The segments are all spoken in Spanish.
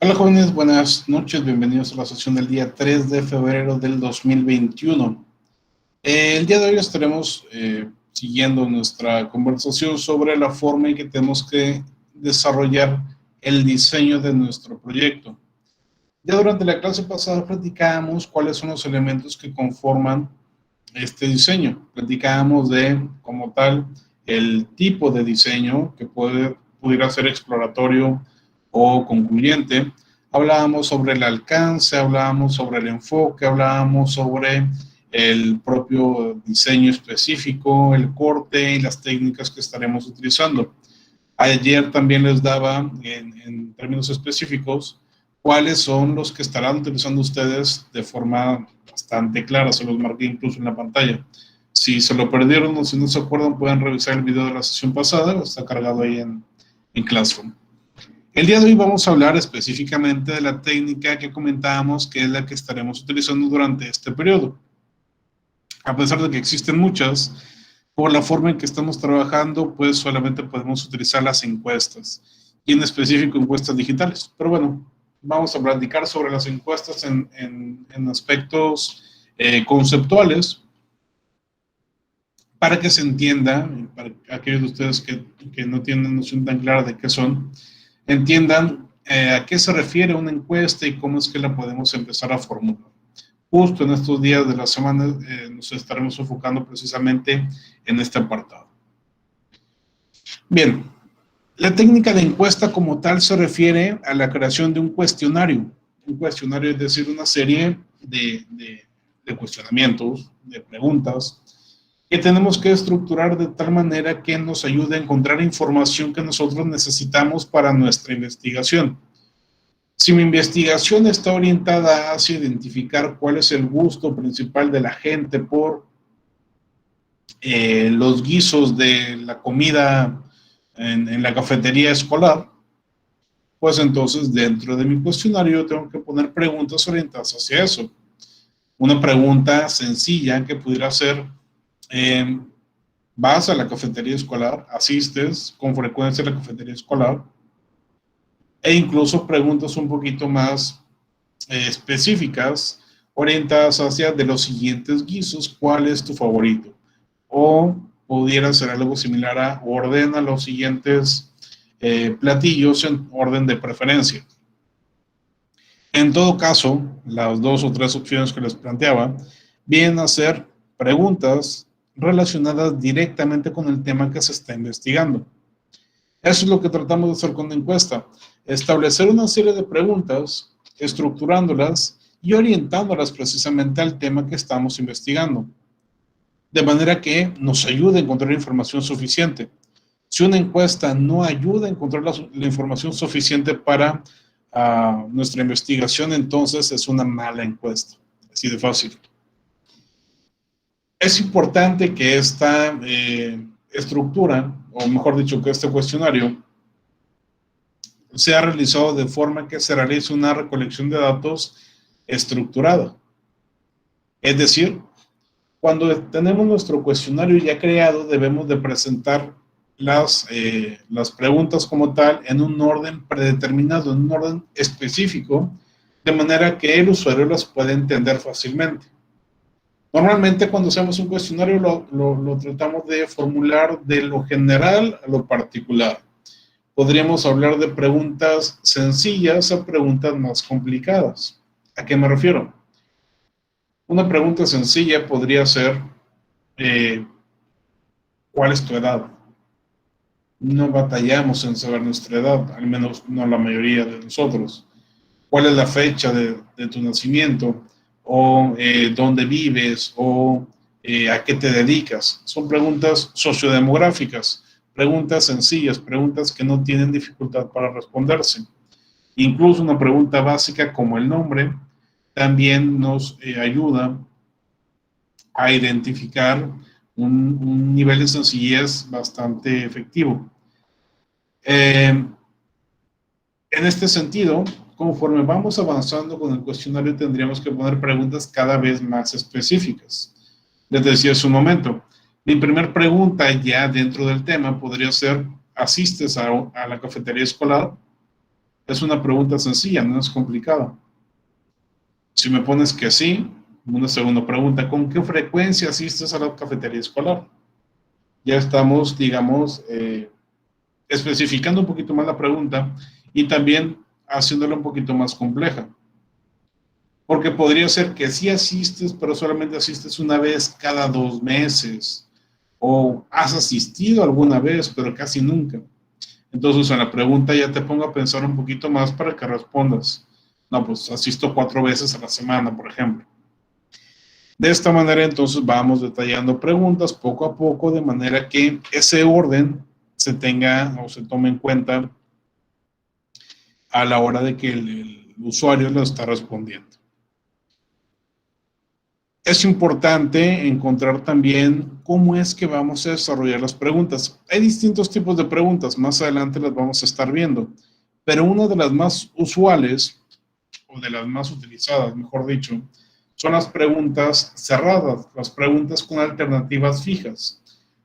Hola jóvenes, buenas noches, bienvenidos a la sesión del día 3 de febrero del 2021. El día de hoy estaremos siguiendo nuestra conversación sobre la forma en que tenemos que desarrollar el diseño de nuestro proyecto. Ya durante la clase pasada platicábamos cuáles son los elementos que conforman este diseño. Platicábamos de, como tal, el tipo de diseño que pudiera ser exploratorio o concluyente. Hablábamos sobre el alcance, hablábamos sobre el enfoque, hablábamos sobre el propio diseño específico, el corte y las técnicas que estaremos utilizando. Ayer también les daba en términos específicos cuáles son los que estarán utilizando ustedes de forma bastante clara, se los marqué incluso en la pantalla. Si se lo perdieron o si no se acuerdan, pueden revisar el video de la sesión pasada, está cargado ahí en Classroom. El día de hoy vamos a hablar específicamente de la técnica que comentábamos, que es la que estaremos utilizando durante este periodo. A pesar de que existen muchas, por la forma en que estamos trabajando, pues solamente podemos utilizar las encuestas, y en específico encuestas digitales. Pero bueno, vamos a platicar sobre las encuestas en aspectos conceptuales, para que se entienda, para aquellos de ustedes que no tienen noción tan clara de qué son, entiendan a qué se refiere una encuesta y cómo es que la podemos empezar a formular. Justo en estos días de la semana nos estaremos enfocando precisamente en este apartado. Bien, la técnica de encuesta como tal se refiere a la creación de un cuestionario. Un cuestionario es decir, una serie de cuestionamientos, de preguntas, que tenemos que estructurar de tal manera que nos ayude a encontrar información que nosotros necesitamos para nuestra investigación. Si mi investigación está orientada hacia identificar cuál es el gusto principal de la gente por los guisos de la comida en la cafetería escolar, pues entonces dentro de mi cuestionario tengo que poner preguntas orientadas hacia eso. Una pregunta sencilla que pudiera ser, ¿vas a la cafetería escolar? ¿Asistes con frecuencia a la cafetería escolar? E incluso preguntas un poquito más específicas, orientadas hacia de los siguientes guisos, ¿cuál es tu favorito? O pudiera ser algo similar a ordena los siguientes platillos en orden de preferencia. En todo caso, las dos o tres opciones que les planteaba vienen a ser preguntas relacionadas directamente con el tema que se está investigando. Eso es lo que tratamos de hacer con la encuesta, establecer una serie de preguntas, estructurándolas y orientándolas precisamente al tema que estamos investigando, de manera que nos ayude a encontrar información suficiente. Si una encuesta no ayuda a encontrar la información suficiente para nuestra investigación, entonces es una mala encuesta, así de fácil. Es importante que esta estructura, o mejor dicho, que este cuestionario, sea realizado de forma que se realice una recolección de datos estructurada. Es decir, cuando tenemos nuestro cuestionario ya creado, debemos de presentar las preguntas como tal en un orden predeterminado, en un orden específico, de manera que el usuario las pueda entender fácilmente. Normalmente cuando hacemos un cuestionario lo tratamos de formular de lo general a lo particular. Podríamos hablar de preguntas sencillas a preguntas más complicadas. ¿A qué me refiero? Una pregunta sencilla podría ser, ¿cuál es tu edad? No batallamos en saber nuestra edad, al menos no la mayoría de nosotros. ¿Cuál es la fecha de tu nacimiento? ¿O dónde vives? ¿O a qué te dedicas? Son preguntas sociodemográficas, preguntas sencillas, preguntas que no tienen dificultad para responderse. Incluso una pregunta básica como el nombre también nos ayuda a identificar un nivel de sencillez bastante efectivo. En este sentido, conforme vamos avanzando con el cuestionario, tendríamos que poner preguntas cada vez más específicas. Les decía hace un momento, mi primera pregunta ya dentro del tema podría ser, ¿asistes a la cafetería escolar? Es una pregunta sencilla, no es complicada. Si me pones que sí, una segunda pregunta, ¿con qué frecuencia asistes a la cafetería escolar? Ya estamos, digamos, especificando un poquito más la pregunta y también haciéndola un poquito más compleja. Porque podría ser que sí asistes, pero solamente asistes una vez cada 2 meses. O has asistido alguna vez, pero casi nunca. Entonces en la pregunta ya te pongo a pensar un poquito más para que respondas. No, pues asisto 4 veces a la semana, por ejemplo. De esta manera entonces vamos detallando preguntas poco a poco de manera que ese orden se tenga o se tome en cuenta a la hora de que el usuario lo está respondiendo. Es importante encontrar también cómo es que vamos a desarrollar las preguntas. Hay distintos tipos de preguntas, más adelante las vamos a estar viendo, pero una de las más usuales, o de las más utilizadas, mejor dicho, son las preguntas cerradas, las preguntas con alternativas fijas.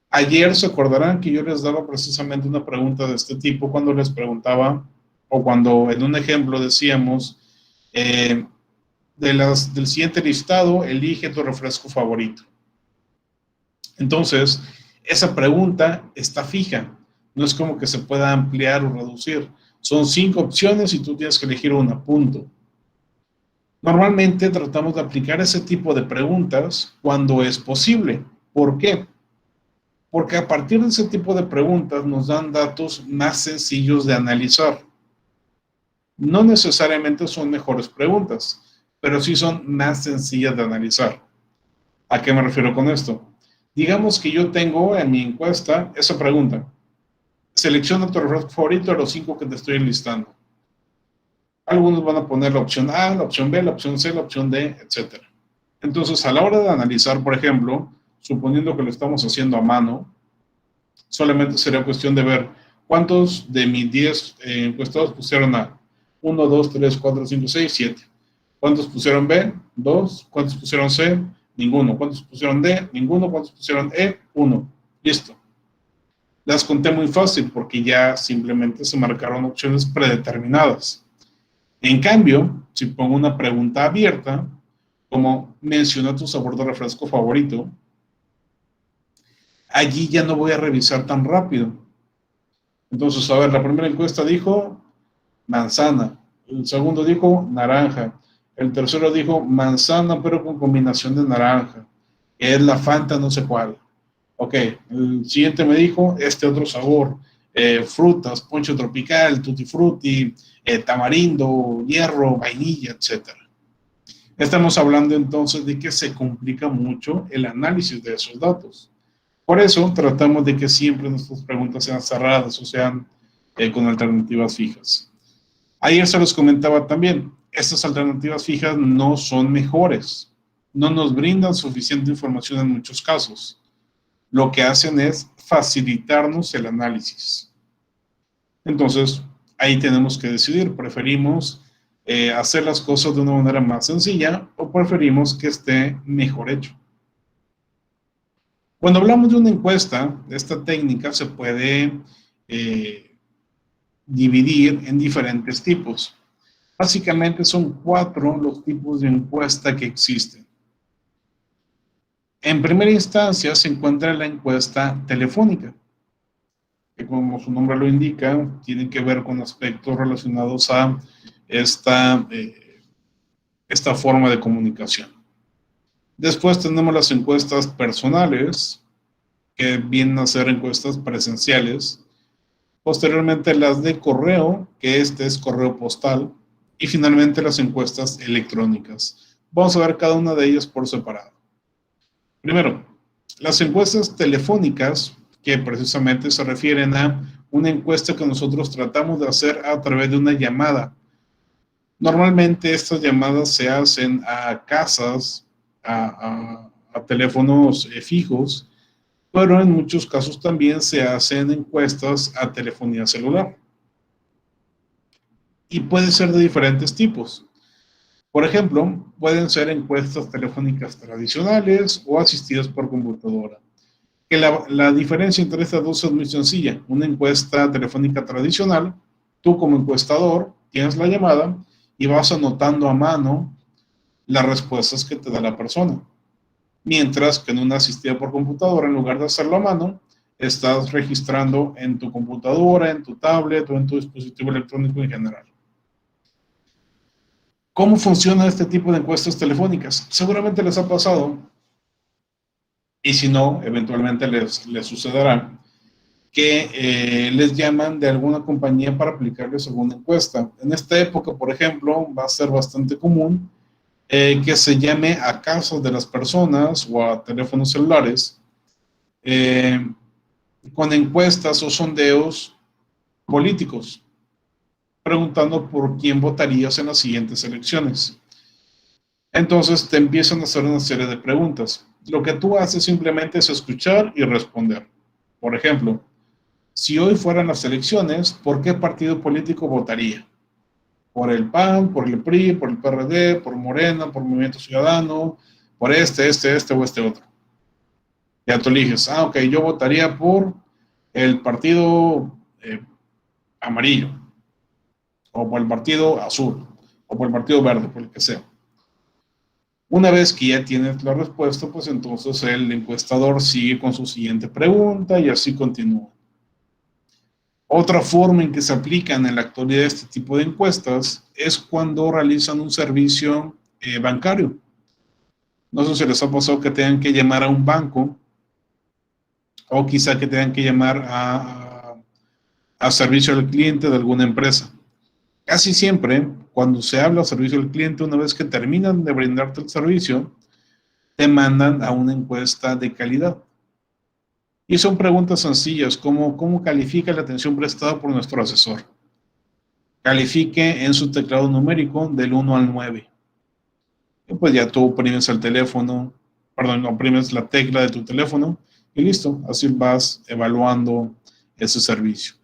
Ayer se acordarán que yo les daba precisamente una pregunta de este tipo cuando les preguntaba, o cuando en un ejemplo decíamos, del siguiente listado, elige tu refresco favorito. Entonces, esa pregunta está fija, no es como que se pueda ampliar o reducir. Son 5 opciones y tú tienes que elegir una, punto. Normalmente tratamos de aplicar ese tipo de preguntas cuando es posible. ¿Por qué? Porque a partir de ese tipo de preguntas nos dan datos más sencillos de analizar. No necesariamente son mejores preguntas, pero sí son más sencillas de analizar. ¿A qué me refiero con esto? Digamos que yo tengo en mi encuesta esa pregunta. Selecciona tu refresco favorito de los 5 que te estoy enlistando. Algunos van a poner la opción A, la opción B, la opción C, la opción D, etc. Entonces, a la hora de analizar, por ejemplo, suponiendo que lo estamos haciendo a mano, solamente sería cuestión de ver cuántos de mis 10 encuestados pusieron A. 1, 2, 3, 4, 5, 6, 7. ¿Cuántos pusieron B? 2. ¿Cuántos pusieron C? Ninguno. ¿Cuántos pusieron D? Ninguno. ¿Cuántos pusieron E? 1. Listo. Las conté muy fácil porque ya simplemente se marcaron opciones predeterminadas. En cambio, si pongo una pregunta abierta, como menciona tu sabor de refresco favorito, allí ya no voy a revisar tan rápido. Entonces, a ver, la primera encuesta dijo manzana, el segundo dijo naranja, el tercero dijo manzana pero con combinación de naranja, que es la Fanta no sé cuál. Ok, el siguiente me dijo este otro sabor, frutas, ponche tropical, tutti frutti, tamarindo, hierro, vainilla, etc. Estamos hablando entonces de que se complica mucho el análisis de esos datos. Por eso tratamos de que siempre nuestras preguntas sean cerradas o sean con alternativas fijas. Ayer se los comentaba también, estas alternativas fijas no son mejores, no nos brindan suficiente información en muchos casos. Lo que hacen es facilitarnos el análisis. Entonces, ahí tenemos que decidir, preferimos hacer las cosas de una manera más sencilla o preferimos que esté mejor hecho. Cuando hablamos de una encuesta, esta técnica se puede dividir en diferentes tipos. Básicamente son 4 los tipos de encuesta que existen. En primera instancia se encuentra la encuesta telefónica, que como su nombre lo indica, tiene que ver con aspectos relacionados a esta forma de comunicación. Después tenemos las encuestas personales, que vienen a ser encuestas presenciales. Posteriormente las de correo, que este es correo postal. Y finalmente las encuestas electrónicas. Vamos a ver cada una de ellas por separado. Primero, las encuestas telefónicas, que precisamente se refieren a una encuesta que nosotros tratamos de hacer a través de una llamada. Normalmente estas llamadas se hacen a casas, a teléfonos fijos, pero en muchos casos también se hacen encuestas a telefonía celular. Y puede ser de diferentes tipos. Por ejemplo, pueden ser encuestas telefónicas tradicionales o asistidas por computadora. Que la diferencia entre estas dos es muy sencilla. Una encuesta telefónica tradicional, tú como encuestador tienes la llamada y vas anotando a mano las respuestas que te da la persona. Mientras que en una asistida por computadora, en lugar de hacerlo a mano, estás registrando en tu computadora, en tu tablet o en tu dispositivo electrónico en general. ¿Cómo funciona este tipo de encuestas telefónicas? Seguramente les ha pasado, y si no, eventualmente les sucederá, que les llaman de alguna compañía para aplicarles alguna encuesta. En esta época, por ejemplo, va a ser bastante común que se llame a casas de las personas o a teléfonos celulares con encuestas o sondeos políticos, preguntando por quién votarías en las siguientes elecciones. Entonces te empiezan a hacer una serie de preguntas. Lo que tú haces simplemente es escuchar y responder. Por ejemplo, si hoy fueran las elecciones, ¿por qué partido político votaría? ¿Por el PAN, por el PRI, por el PRD, por Morena, por Movimiento Ciudadano, por este o este otro? Ya tú eliges, ok, yo votaría por el partido amarillo, o por el partido azul, o por el partido verde, por el que sea. Una vez que ya tienes la respuesta, pues entonces el encuestador sigue con su siguiente pregunta y así continúa. Otra forma en que se aplican en la actualidad este tipo de encuestas es cuando realizan un servicio bancario. No sé si les ha pasado que tengan que llamar a un banco o quizá que tengan que llamar a servicio al cliente de alguna empresa. Casi siempre, cuando se habla de servicio al cliente, una vez que terminan de brindarte el servicio, te mandan a una encuesta de calidad. Y son preguntas sencillas, como ¿cómo califica la atención prestada por nuestro asesor? Califique en su teclado numérico del 1 al 9. Y pues ya tú oprimes el teléfono, perdón, oprimes la tecla de tu teléfono y listo, así vas evaluando ese servicio.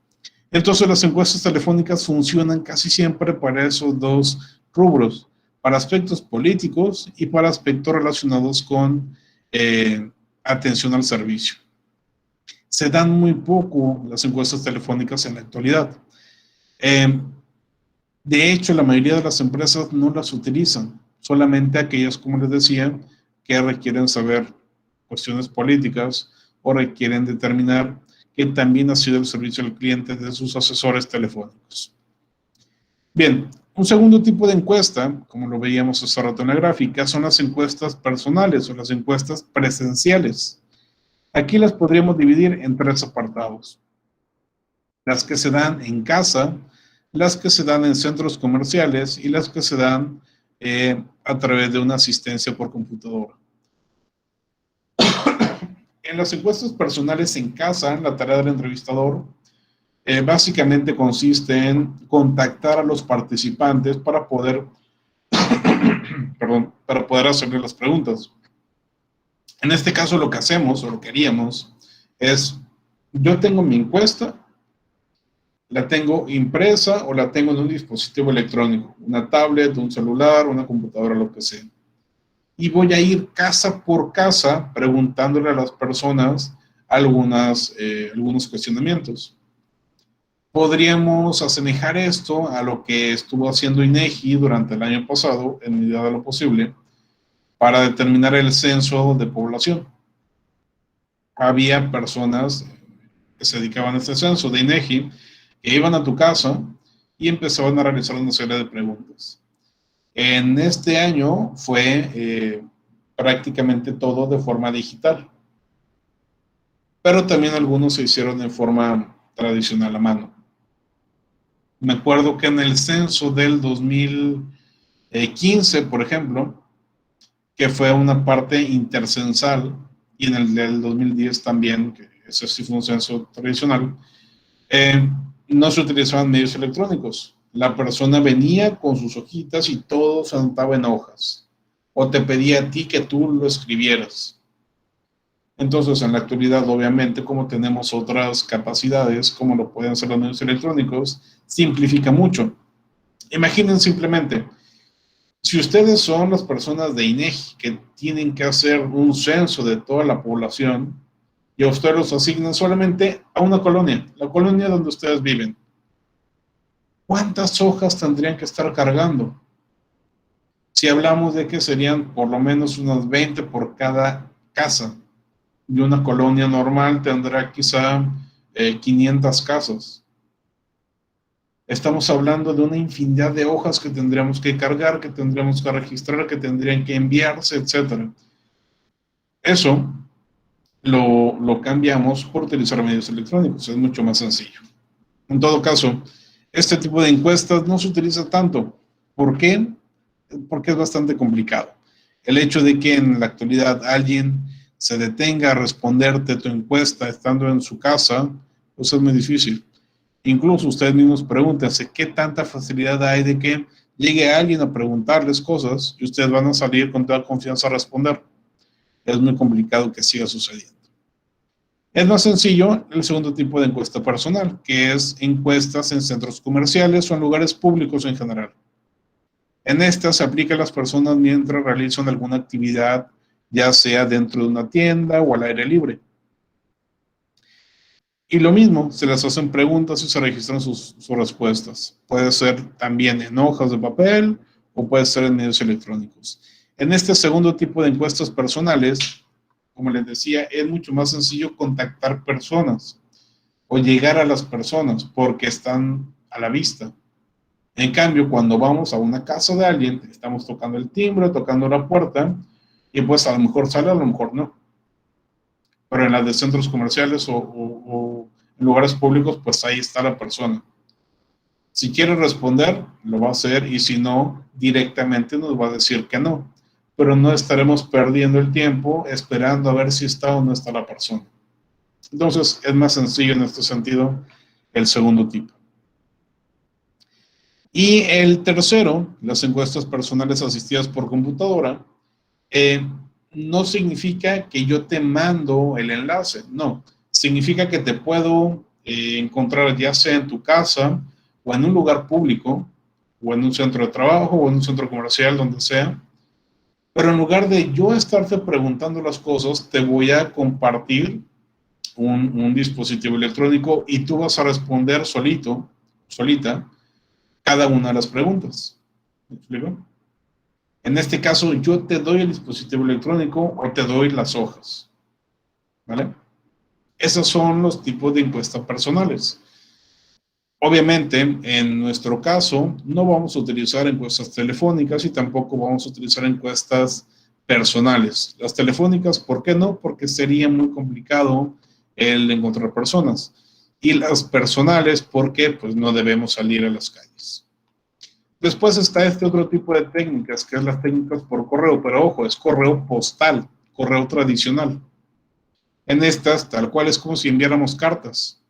Entonces las encuestas telefónicas funcionan casi siempre para esos dos rubros, para aspectos políticos y para aspectos relacionados con atención al servicio. Se dan muy poco las encuestas telefónicas en la actualidad. De hecho, la mayoría de las empresas no las utilizan, solamente aquellas, como les decía, que requieren saber cuestiones políticas o requieren determinar que también ha sido el servicio al cliente de sus asesores telefónicos. Bien, un segundo tipo de encuesta, como lo veíamos hace rato en la gráfica, son las encuestas personales o las encuestas presenciales. Aquí las podríamos dividir en tres apartados. Las que se dan en casa, las que se dan en centros comerciales y las que se dan a través de una asistencia por computadora. En las encuestas personales en casa, la tarea del entrevistador básicamente consiste en contactar a los participantes para poder, para poder hacerle las preguntas. En este caso lo que hacemos o lo que haríamos es, yo tengo mi encuesta, la tengo impresa o la tengo en un dispositivo electrónico, una tablet, un celular, una computadora, lo que sea. Y voy a ir casa por casa preguntándole a las personas algunos cuestionamientos. Podríamos asemejar esto a lo que estuvo haciendo INEGI durante el año pasado, en medida de lo posible, para determinar el censo de población. Había personas que se dedicaban a este censo de INEGI que iban a tu casa y empezaban a realizar una serie de preguntas. En este año fue prácticamente todo de forma digital, pero también algunos se hicieron de forma tradicional a mano. Me acuerdo que en el censo del 2015, por ejemplo, que fue una parte intercensal, y en el del 2010 también, que ese sí fue un censo tradicional, no se utilizaban medios electrónicos. La persona venía con sus hojitas y todo se anotaba en hojas, o te pedía a ti que tú lo escribieras. Entonces, en la actualidad, obviamente, como tenemos otras capacidades, como lo pueden hacer los medios electrónicos, simplifica mucho. Imaginen simplemente, si ustedes son las personas de INEGI que tienen que hacer un censo de toda la población y a ustedes los asignan solamente a una colonia, la colonia donde ustedes viven. ¿Cuántas hojas tendrían que estar cargando? Si hablamos de que serían por lo menos unas 20 por cada casa, y una colonia normal tendrá quizá 500 casas. Estamos hablando de una infinidad de hojas que tendríamos que cargar, que tendríamos que registrar, que tendrían que enviarse, etc. Eso lo cambiamos por utilizar medios electrónicos, es mucho más sencillo. En todo caso, este tipo de encuestas no se utiliza tanto. ¿Por qué? Porque es bastante complicado. El hecho de que en la actualidad alguien se detenga a responderte tu encuesta estando en su casa, pues es muy difícil. Incluso ustedes mismos pregúntense qué tanta facilidad hay de que llegue alguien a preguntarles cosas y ustedes van a salir con toda confianza a responder. Es muy complicado que siga sucediendo. Es más sencillo el segundo tipo de encuesta personal, que es encuestas en centros comerciales o en lugares públicos en general. En esta se aplica a las personas mientras realizan alguna actividad, ya sea dentro de una tienda o al aire libre. Y lo mismo, se les hacen preguntas y se registran sus respuestas. Puede ser también en hojas de papel o puede ser en medios electrónicos. En este segundo tipo de encuestas personales, como les decía, es mucho más sencillo contactar personas o llegar a las personas porque están a la vista. En cambio, cuando vamos a una casa de alguien, estamos tocando el timbre, tocando la puerta, y pues a lo mejor sale, a lo mejor no. Pero en las de centros comerciales o en lugares públicos, pues ahí está la persona. Si quiere responder, lo va a hacer, y si no, directamente nos va a decir que no. Pero no estaremos perdiendo el tiempo esperando a ver si está o no está la persona. Entonces, es más sencillo en este sentido el segundo tipo. Y el tercero, las encuestas personales asistidas por computadora, no significa que yo te mando el enlace, no. Significa que te puedo encontrar ya sea en tu casa o en un lugar público o en un centro de trabajo o en un centro comercial, donde sea. Pero en lugar de yo estarte preguntando las cosas, te voy a compartir un dispositivo electrónico y tú vas a responder solito, solita, cada una de las preguntas. ¿Me explico? En este caso, yo te doy el dispositivo electrónico o te doy las hojas. ¿Vale? Esos son los tipos de encuestas personales. Obviamente, en nuestro caso, no vamos a utilizar encuestas telefónicas y tampoco vamos a utilizar encuestas personales. Las telefónicas, ¿por qué no? Porque sería muy complicado el encontrar personas. Y las personales, porque pues no debemos salir a las calles. Después está este otro tipo de técnicas, que es las técnicas por correo, pero ojo, es correo postal, correo tradicional. En estas, tal cual es como si enviáramos cartas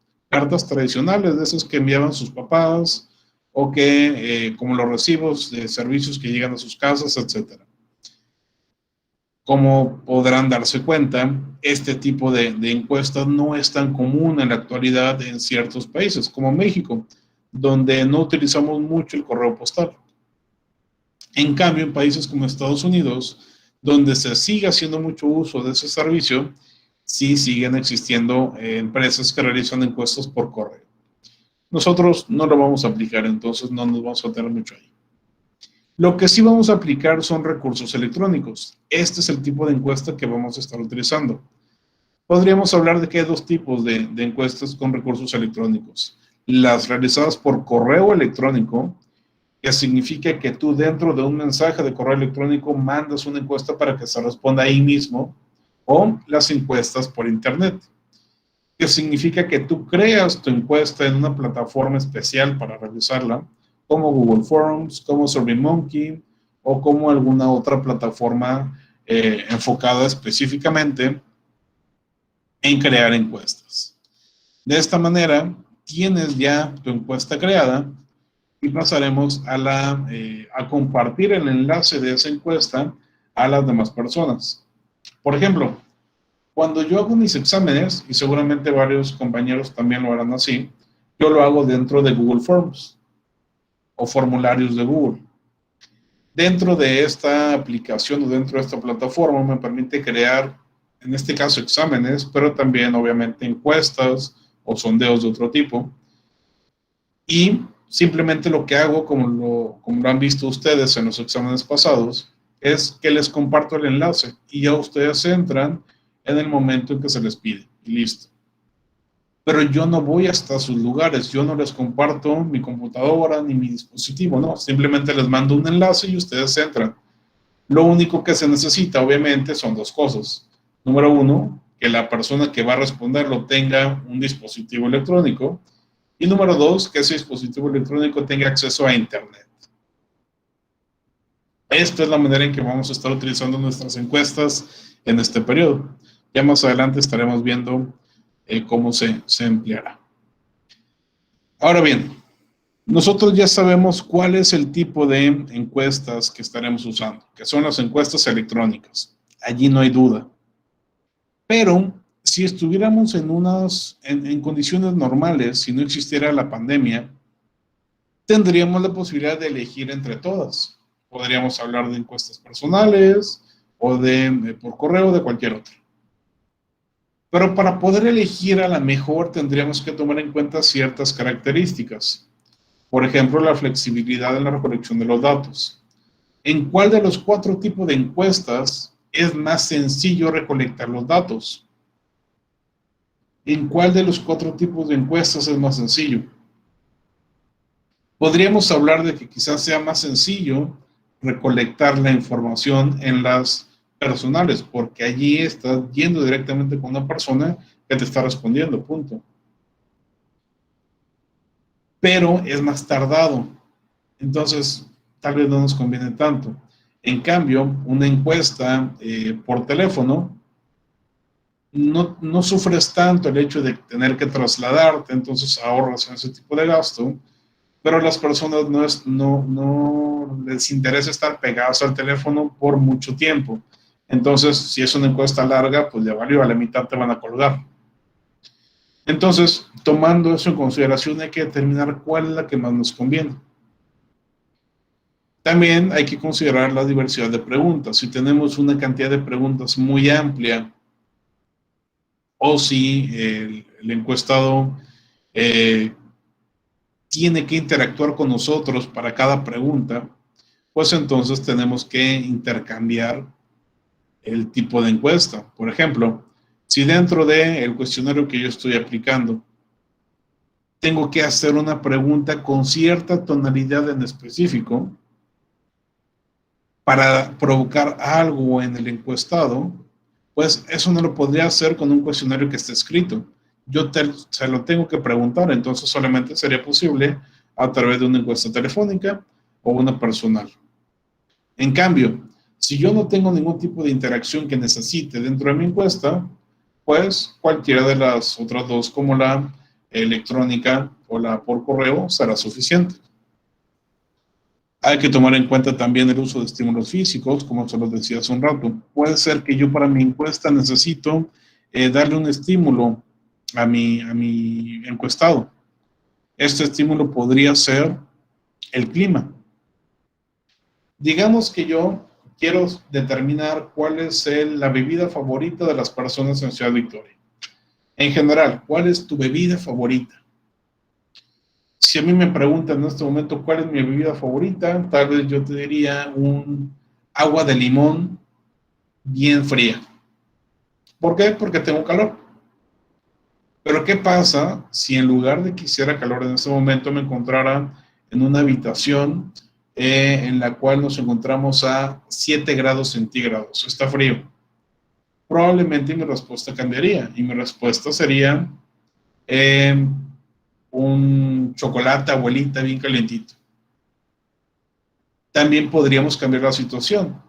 tradicionales, de esas que enviaban sus papás, o que, como los recibos de servicios que llegan a sus casas, etc. Como podrán darse cuenta, este tipo de encuestas no es tan común en la actualidad en ciertos países, como México, donde no utilizamos mucho el correo postal. En cambio, en países como Estados Unidos, donde se sigue haciendo mucho uso de ese servicio, sí siguen existiendo empresas que realizan encuestas por correo. Nosotros no lo vamos a aplicar, entonces no nos vamos a tener mucho ahí. Lo que sí vamos a aplicar son recursos electrónicos. Este es el tipo de encuesta que vamos a estar utilizando. Podríamos hablar de que hay dos tipos de encuestas con recursos electrónicos. Las realizadas por correo electrónico, que significa que tú dentro de un mensaje de correo electrónico mandas una encuesta para que se responda ahí mismo, o las encuestas por internet, que significa que tú creas tu encuesta en una plataforma especial para realizarla, como Google Forms, como SurveyMonkey o como alguna otra plataforma enfocada específicamente en crear encuestas. De esta manera, tienes ya tu encuesta creada y pasaremos a compartir el enlace de esa encuesta a las demás personas. Por ejemplo, cuando yo hago mis exámenes, y seguramente varios compañeros también lo harán así, yo lo hago dentro de Google Forms o formularios de Google. Dentro de esta aplicación o dentro de esta plataforma me permite crear, en este caso, exámenes, pero también obviamente encuestas o sondeos de otro tipo. Y simplemente lo que hago, como lo han visto ustedes en los exámenes pasados, es que les comparto el enlace y ya ustedes entran en el momento en que se les pide y listo. Pero yo no voy hasta sus lugares, yo no les comparto mi computadora ni mi dispositivo, no, simplemente les mando un enlace y ustedes entran. Lo único que se necesita, obviamente, son dos cosas. Número uno, que la persona que va a responderlo tenga un dispositivo electrónico. Y número dos, que ese dispositivo electrónico tenga acceso a Internet. Esta es la manera en que vamos a estar utilizando nuestras encuestas en este periodo. Ya más adelante estaremos viendo cómo se empleará. Ahora bien, nosotros ya sabemos cuál es el tipo de encuestas que estaremos usando, que son las encuestas electrónicas. Allí no hay duda. Pero si estuviéramos en condiciones normales, si no existiera la pandemia, tendríamos la posibilidad de elegir entre todas. Podríamos hablar de encuestas personales o por correo, de cualquier otra. Pero para poder elegir a la mejor tendríamos que tomar en cuenta ciertas características. Por ejemplo, la flexibilidad en la recolección de los datos. ¿En cuál de los 4 tipos de encuestas es más sencillo recolectar los datos? ¿En cuál de los 4 tipos de encuestas es más sencillo? Podríamos hablar de que quizás sea más sencillo recolectar la información en las personales, porque allí estás yendo directamente con una persona que te está respondiendo, punto. Pero es más tardado, entonces tal vez no nos conviene tanto. En cambio, una encuesta por teléfono, no sufres tanto el hecho de tener que trasladarte, entonces ahorras en ese tipo de gasto, pero a las personas no les interesa estar pegados al teléfono por mucho tiempo. Entonces, si es una encuesta larga, pues ya valió, a la mitad te van a colgar. Entonces, tomando eso en consideración, hay que determinar cuál es la que más nos conviene. También hay que considerar la diversidad de preguntas. Si tenemos una cantidad de preguntas muy amplia, o si el encuestado tiene que interactuar con nosotros para cada pregunta, pues entonces tenemos que intercambiar el tipo de encuesta. Por ejemplo, si dentro del cuestionario que yo estoy aplicando tengo que hacer una pregunta con cierta tonalidad en específico para provocar algo en el encuestado, pues eso no lo podría hacer con un cuestionario que esté escrito. Se lo tengo que preguntar, entonces solamente sería posible a través de una encuesta telefónica o una personal. En cambio, si yo no tengo ningún tipo de interacción que necesite dentro de mi encuesta, pues cualquiera de las otras dos, como la electrónica o la por correo, será suficiente. Hay que tomar en cuenta también el uso de estímulos físicos, como se los decía hace un rato. Puede ser que yo para mi encuesta necesito darle un estímulo a mi encuestado. Este estímulo podría ser el clima. Digamos que yo quiero determinar cuál es la bebida favorita de las personas en Ciudad Victoria. En general, ¿cuál es tu bebida favorita? Si a mí me preguntan en este momento cuál es mi bebida favorita, tal vez yo te diría un agua de limón bien fría. ¿Por qué? Porque tengo calor. Pero ¿qué pasa si en lugar de que hiciera calor en este momento me encontrara en una habitación en la cual nos encontramos a 7 grados centígrados? Está frío. Probablemente mi respuesta cambiaría y mi respuesta sería un chocolate abuelita bien calientito. También podríamos cambiar la situación.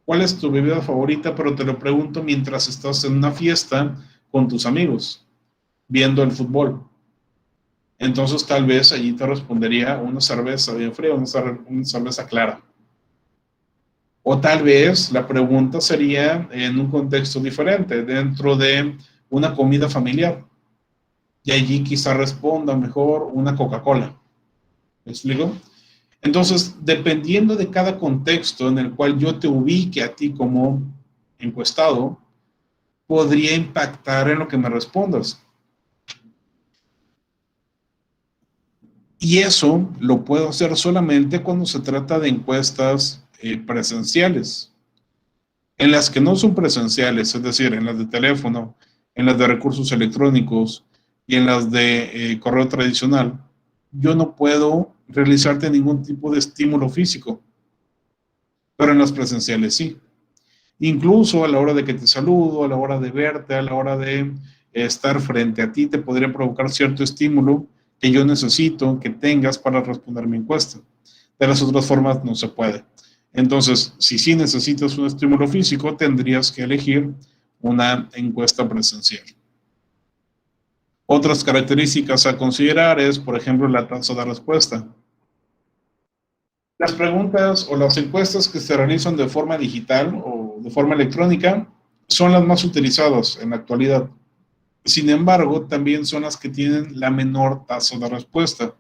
¿Cuál es tu bebida favorita? Pero te lo pregunto mientras estás en una fiesta con tus amigos, viendo el fútbol. Entonces tal vez allí te respondería una cerveza bien fría, una cerveza clara. O tal vez la pregunta sería en un contexto diferente, dentro de una comida familiar. Y allí quizá responda mejor una Coca-Cola. ¿Me explico? Entonces, dependiendo de cada contexto en el cual yo te ubique a ti como encuestado, podría impactar en lo que me respondas. Y eso lo puedo hacer solamente cuando se trata de encuestas presenciales. En las que no son presenciales, es decir, en las de teléfono, en las de recursos electrónicos y en las de correo tradicional, yo no puedo realizarte ningún tipo de estímulo físico, pero en las presenciales sí. Incluso a la hora de que te saludo, a la hora de verte, a la hora de estar frente a ti, te podría provocar cierto estímulo que yo necesito que tengas para responder mi encuesta. De las otras formas no se puede. Entonces, si sí necesitas un estímulo físico, tendrías que elegir una encuesta presencial. Otras características a considerar es, por ejemplo, la tasa de respuesta. Las preguntas o las encuestas que se realizan de forma digital o de forma electrónica son las más utilizadas en la actualidad. Sin embargo, también son las que tienen la menor tasa de respuesta.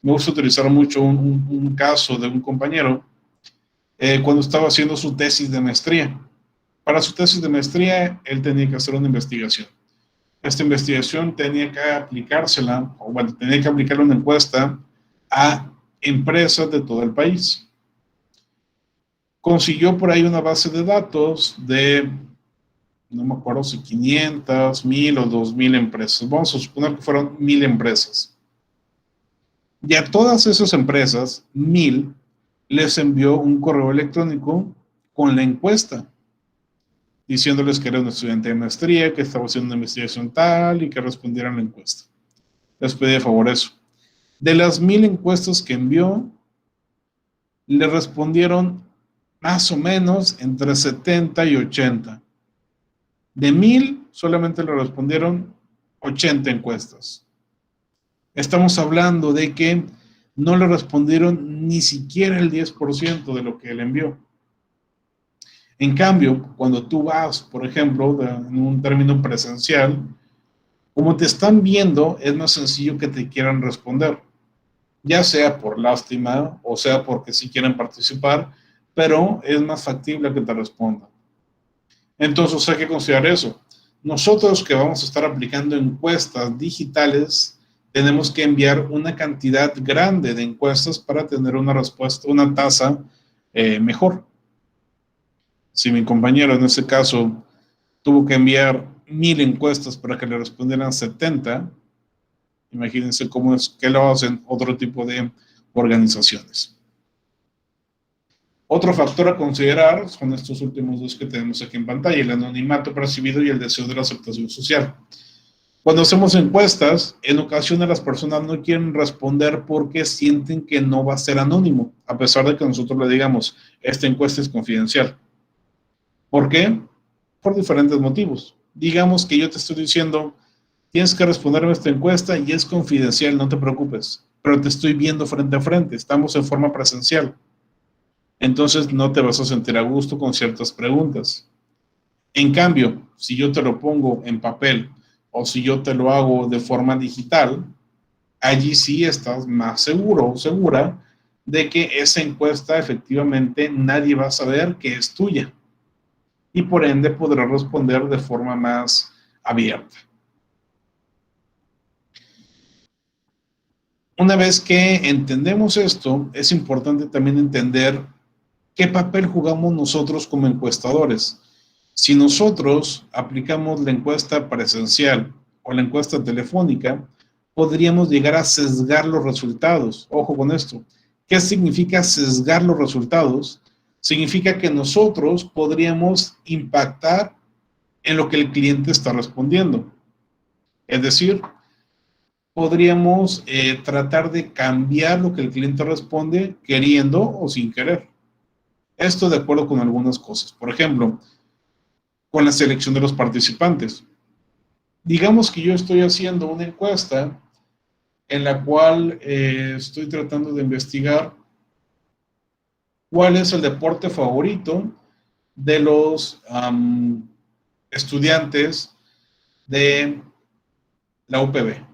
Me gusta utilizar mucho un caso de un compañero cuando estaba haciendo su tesis de maestría. Para su tesis de maestría, él tenía que hacer una investigación. Esta investigación tenía que aplicársela, o bueno, tenía que aplicarle una encuesta a empresas de todo el país. Consiguió por ahí una base de datos de, no me acuerdo si 500, 1000 o 2000 empresas. Vamos a suponer que fueron 1000 empresas. Y a todas esas empresas, 1000, les envió un correo electrónico con la encuesta, diciéndoles que era un estudiante de maestría, que estaba haciendo una investigación tal y que respondieran la encuesta. Les pedí de favor eso. De las 1000 encuestas que envió, le respondieron más o menos entre 70 y 80. De 1000, solamente le respondieron 80 encuestas. Estamos hablando de que no le respondieron ni siquiera el 10% de lo que él envió. En cambio, cuando tú vas, por ejemplo, en un término presencial, como te están viendo, es más sencillo que te quieran responder, ya sea por lástima o sea porque sí quieren participar, pero es más factible que te respondan. Entonces hay que considerar eso. Nosotros que vamos a estar aplicando encuestas digitales, tenemos que enviar una cantidad grande de encuestas para tener una respuesta, una tasa mejor. Si mi compañero en ese caso tuvo que enviar 1000 encuestas para que le respondieran 70, imagínense cómo es que lo hacen otro tipo de organizaciones. Otro factor a considerar son estos últimos dos que tenemos aquí en pantalla, el anonimato percibido y el deseo de la aceptación social. Cuando hacemos encuestas, en ocasiones las personas no quieren responder porque sienten que no va a ser anónimo, a pesar de que nosotros le digamos, esta encuesta es confidencial. ¿Por qué? Por diferentes motivos. Digamos que yo te estoy diciendo, tienes que responderme esta encuesta y es confidencial, no te preocupes, pero te estoy viendo frente a frente, estamos en forma presencial. Entonces no te vas a sentir a gusto con ciertas preguntas. En cambio, si yo te lo pongo en papel o si yo te lo hago de forma digital, allí sí estás más seguro o segura de que esa encuesta efectivamente nadie va a saber que es tuya y por ende podrás responder de forma más abierta. Una vez que entendemos esto, es importante también entender qué papel jugamos nosotros como encuestadores. Si nosotros aplicamos la encuesta presencial o la encuesta telefónica, podríamos llegar a sesgar los resultados. Ojo con esto. ¿Qué significa sesgar los resultados? Significa que nosotros podríamos impactar en lo que el cliente está respondiendo. Es decir, podríamos tratar de cambiar lo que el cliente responde queriendo o sin querer. Esto de acuerdo con algunas cosas. Por ejemplo, con la selección de los participantes. Digamos que yo estoy haciendo una encuesta en la cual estoy tratando de investigar cuál es el deporte favorito de los estudiantes de la UPB.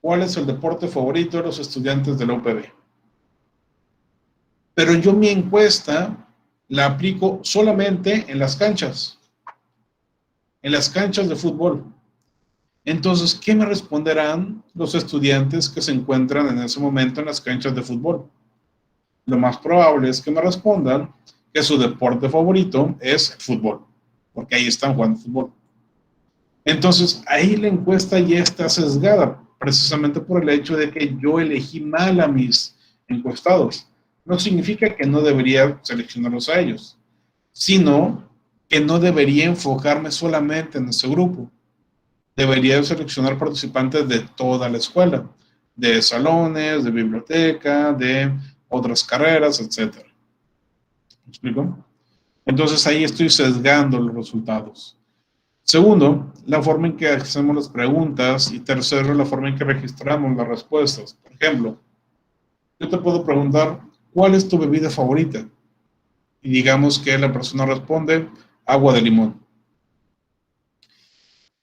¿Cuál es el deporte favorito de los estudiantes de la UPB? Pero yo mi encuesta la aplico solamente en las canchas de fútbol. Entonces, ¿qué me responderán los estudiantes que se encuentran en ese momento en las canchas de fútbol? Lo más probable es que me respondan que su deporte favorito es el fútbol, porque ahí están jugando fútbol. Entonces, ahí la encuesta ya está sesgada, precisamente por el hecho de que yo elegí mal a mis encuestados. No significa que no debería seleccionarlos a ellos, sino que no debería enfocarme solamente en ese grupo. Debería seleccionar participantes de toda la escuela, de salones, de biblioteca, de otras carreras, etcétera. ¿Me explico? Entonces ahí estoy sesgando los resultados. Segundo, la forma en que hacemos las preguntas. Y tercero, la forma en que registramos las respuestas. Por ejemplo, yo te puedo preguntar, ¿cuál es tu bebida favorita? Y digamos que la persona responde, agua de limón.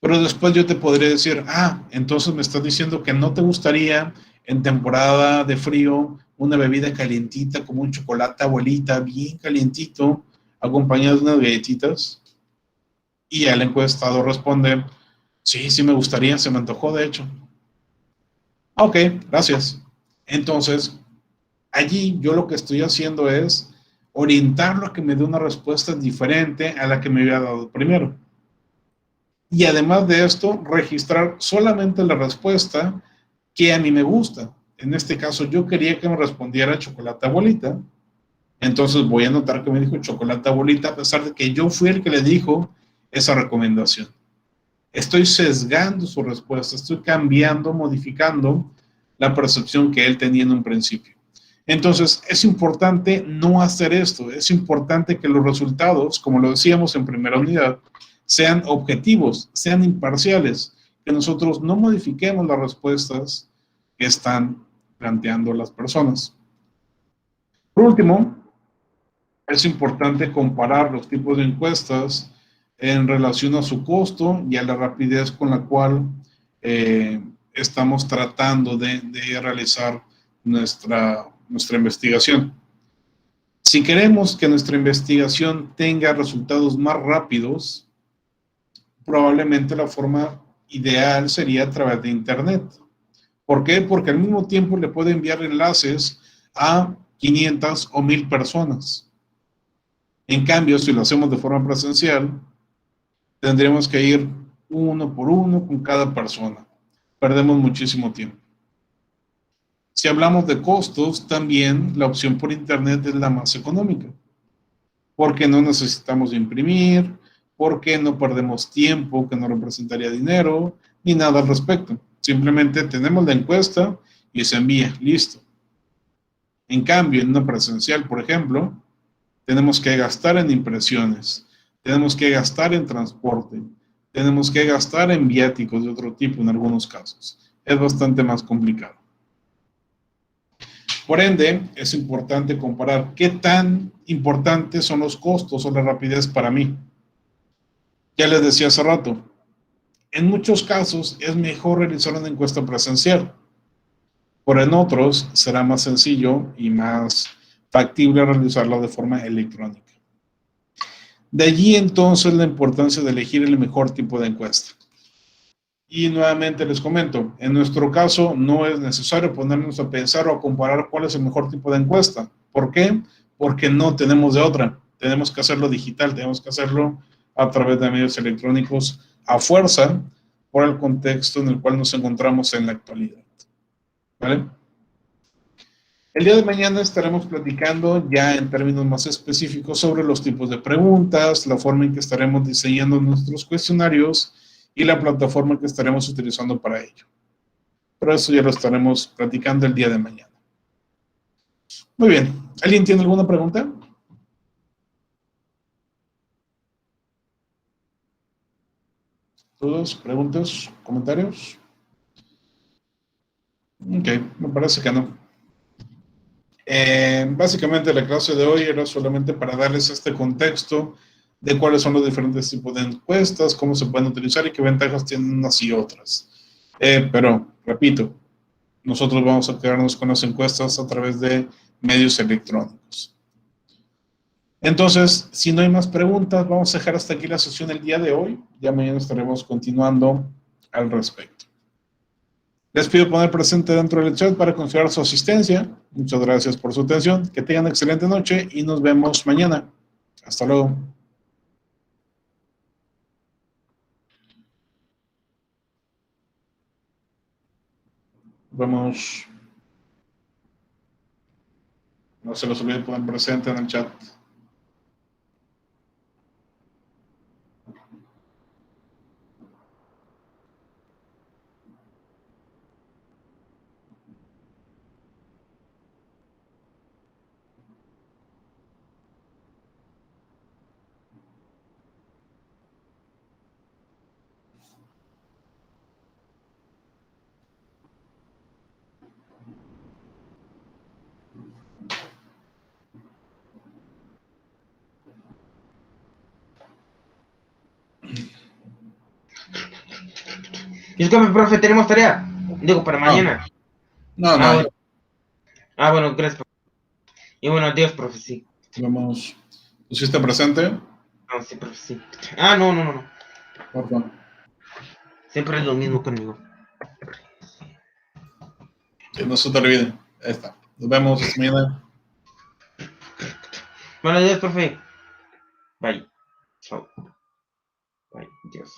Pero después yo te podría decir, entonces me estás diciendo que no te gustaría en temporada de frío una bebida calientita como un chocolate abuelita, bien calientito, acompañado de unas galletitas. Y el encuestado responde, sí, sí me gustaría, se me antojó de hecho. Ok, gracias. Entonces, allí yo lo que estoy haciendo es orientarlo a que me dé una respuesta diferente a la que me había dado primero. Y además de esto, registrar solamente la respuesta que a mí me gusta. En este caso, yo quería que me respondiera chocolate abuelita. Entonces voy a anotar que me dijo chocolate abuelita, a pesar de que yo fui el que le dijo esa recomendación. Estoy sesgando su respuesta, estoy cambiando, modificando la percepción que él tenía en un principio. Entonces, es importante no hacer esto, es importante que los resultados, como lo decíamos en primera unidad, sean objetivos, sean imparciales, que nosotros no modifiquemos las respuestas que están planteando las personas. Por último, es importante comparar los tipos de encuestas en relación a su costo y a la rapidez con la cual estamos tratando de realizar nuestra investigación. Si queremos que nuestra investigación tenga resultados más rápidos, probablemente la forma ideal sería a través de Internet. ¿Por qué? Porque al mismo tiempo le puede enviar enlaces a 500 o 1000 personas. En cambio, si lo hacemos de forma presencial, tendremos que ir uno por uno con cada persona. Perdemos muchísimo tiempo. Si hablamos de costos, también la opción por Internet es la más económica, porque no necesitamos imprimir, porque no perdemos tiempo que no representaría dinero, ni nada al respecto. Simplemente tenemos la encuesta y se envía, listo. En cambio, en una presencial, por ejemplo, tenemos que gastar en impresiones, tenemos que gastar en transporte, tenemos que gastar en viáticos de otro tipo en algunos casos. Es bastante más complicado. Por ende, es importante comparar qué tan importantes son los costos o la rapidez para mí. Ya les decía hace rato, en muchos casos es mejor realizar una encuesta presencial, pero en otros será más sencillo y más factible realizarla de forma electrónica. De allí entonces la importancia de elegir el mejor tipo de encuesta. Y nuevamente les comento, en nuestro caso no es necesario ponernos a pensar o a comparar cuál es el mejor tipo de encuesta. ¿Por qué? Porque no tenemos de otra. Tenemos que hacerlo digital, tenemos que hacerlo a través de medios electrónicos a fuerza por el contexto en el cual nos encontramos en la actualidad. ¿Vale? El día de mañana estaremos platicando ya en términos más específicos sobre los tipos de preguntas, la forma en que estaremos diseñando nuestros cuestionarios y la plataforma que estaremos utilizando para ello. Pero eso ya lo estaremos platicando el día de mañana. Muy bien. ¿Alguien tiene alguna pregunta? ¿Dudas, preguntas, comentarios? Ok, me parece que no. Básicamente la clase de hoy era solamente para darles este contexto de cuáles son los diferentes tipos de encuestas, cómo se pueden utilizar y qué ventajas tienen unas y otras. Pero, repito, nosotros vamos a quedarnos con las encuestas a través de medios electrónicos. Entonces, si no hay más preguntas, vamos a dejar hasta aquí la sesión el día de hoy. Ya mañana estaremos continuando al respecto. Les pido poner presente dentro del chat para considerar su asistencia. Muchas gracias por su atención. Que tengan una excelente noche y nos vemos mañana. Hasta luego. Vamos. No se los olvide poner presente en el chat. Disculpe, profe, tenemos tarea. Digo, para mañana. No, no. Bueno. Bueno, gracias, profe. Y bueno, adiós, profe, sí. Vamos. ¿Pusiste presente? No, sí, profe, sí. No. Por favor. Siempre es lo mismo conmigo. Que no se te olvide. Ahí está. Nos vemos mañana. Bueno, adiós, profe. Bye. Chao. Bye. Adiós.